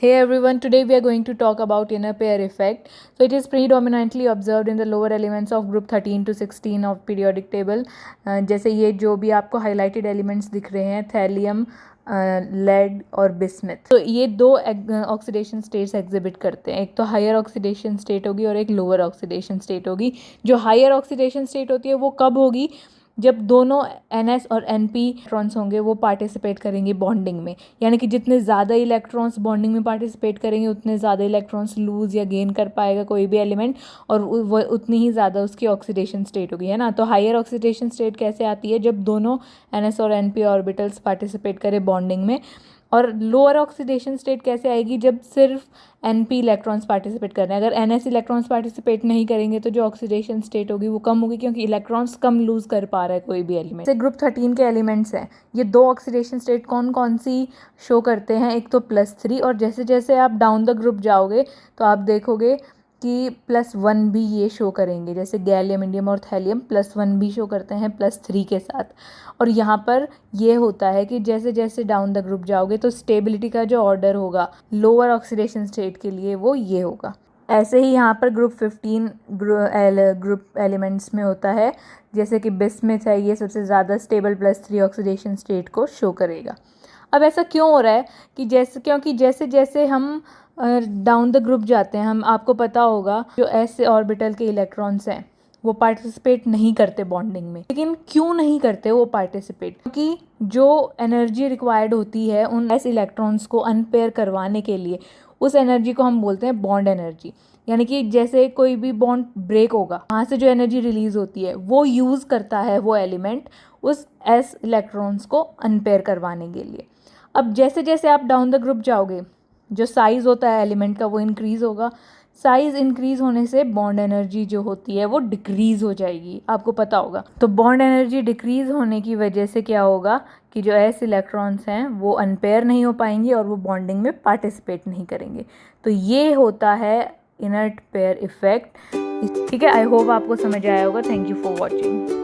Hey everyone, today we are going to talk about inner pair effect. So it is predominantly observed in the lower elements of group 13 to 16 of periodic table. जैसे ये जो भी आपको highlighted elements दिख रहे हैं, thallium, lead और bismuth, तो ये दो ऑक्सीडेशन स्टेट्स एग्जिबिट करते हैं. एक तो हायर ऑक्सीडेशन स्टेट होगी और एक लोअर ऑक्सीडेशन स्टेट होगी. जो हायर ऑक्सीडेशन स्टेट होती है वो कब होगी? जब दोनों NS और NP इलेक्ट्रॉन्स होंगे वो पार्टिसिपेट करेंगे बॉन्डिंग में. यानी कि जितने ज़्यादा इलेक्ट्रॉन्स बॉन्डिंग में पार्टिसिपेट करेंगे उतने ज़्यादा इलेक्ट्रॉन्स लूज़ या गेन कर पाएगा कोई भी एलिमेंट, और वो उतनी ही ज़्यादा उसकी ऑक्सीडेशन स्टेट होगी, है ना. तो हायर ऑक्सीडेशन स्टेट कैसे आती है? जब दोनों NS और NP ऑर्बिटल्स पार्टिसिपेट करें बॉन्डिंग में. और लोअर ऑक्सीडेशन स्टेट कैसे आएगी? जब सिर्फ NP इलेक्ट्रॉन्स पार्टिसिपेट कर रहे हैं. अगर NS इलेक्ट्रॉन्स पार्टिसिपेट नहीं करेंगे तो जो ऑक्सीडेशन स्टेट होगी वो कम होगी, क्योंकि इलेक्ट्रॉन्स कम लूज कर पा रहा है कोई भी एलिमेंट. जैसे ग्रुप 13 के एलिमेंट्स हैं, ये दो ऑक्सीडेशन स्टेट कौन कौन सी शो करते हैं? एक तो +3, और जैसे जैसे आप डाउन द ग्रुप जाओगे तो आप देखोगे कि +1 भी ये शो करेंगे. जैसे गैलियम, इंडियम और थैलियम +1 भी शो करते हैं +3 के साथ. और यहाँ पर ये होता है कि जैसे जैसे डाउन द ग्रुप जाओगे तो स्टेबिलिटी का जो ऑर्डर होगा लोअर ऑक्सीडेशन स्टेट के लिए वो ये होगा. ऐसे ही यहाँ पर ग्रुप 15 ग्रुप एलिमेंट्स में होता है. जैसे कि बिस्मथ है, ये सबसे ज़्यादा स्टेबल +3 ऑक्सीडेशन स्टेट को शो करेगा. अब ऐसा क्यों हो रहा है? क्योंकि जैसे जैसे हम डाउन द ग्रुप जाते हैं, हम आपको पता होगा जो S ऑर्बिटल के इलेक्ट्रॉन्स हैं वो पार्टिसिपेट नहीं करते बॉन्डिंग में. लेकिन क्यों नहीं करते वो पार्टिसिपेट? क्योंकि जो एनर्जी रिक्वायर्ड होती है उन S इलेक्ट्रॉन्स को अनपेयर करवाने के लिए, उस एनर्जी को हम बोलते हैं बॉन्ड एनर्जी. यानी कि जैसे कोई भी बॉन्ड ब्रेक होगा, वहाँ से जो एनर्जी रिलीज होती है वो यूज़ करता है वो एलिमेंट उस S इलेक्ट्रॉन्स को अनपेयर करवाने के लिए. अब जैसे जैसे आप डाउन द ग्रुप जाओगे, जो साइज़ होता है एलिमेंट का वो इंक्रीज़ होगा. साइज़ इंक्रीज़ होने से बॉन्ड एनर्जी जो होती है वो डिक्रीज़ हो जाएगी, आपको पता होगा. तो बॉन्ड एनर्जी डिक्रीज़ होने की वजह से क्या होगा कि जो S इलेक्ट्रॉन्स हैं वो अनपेयर नहीं हो पाएंगे और वो बॉन्डिंग में पार्टिसिपेट नहीं करेंगे. तो ये होता है इनर्ट पेयर इफेक्ट. ठीक है, आई होप आपको समझ आया होगा. Thank you for watching.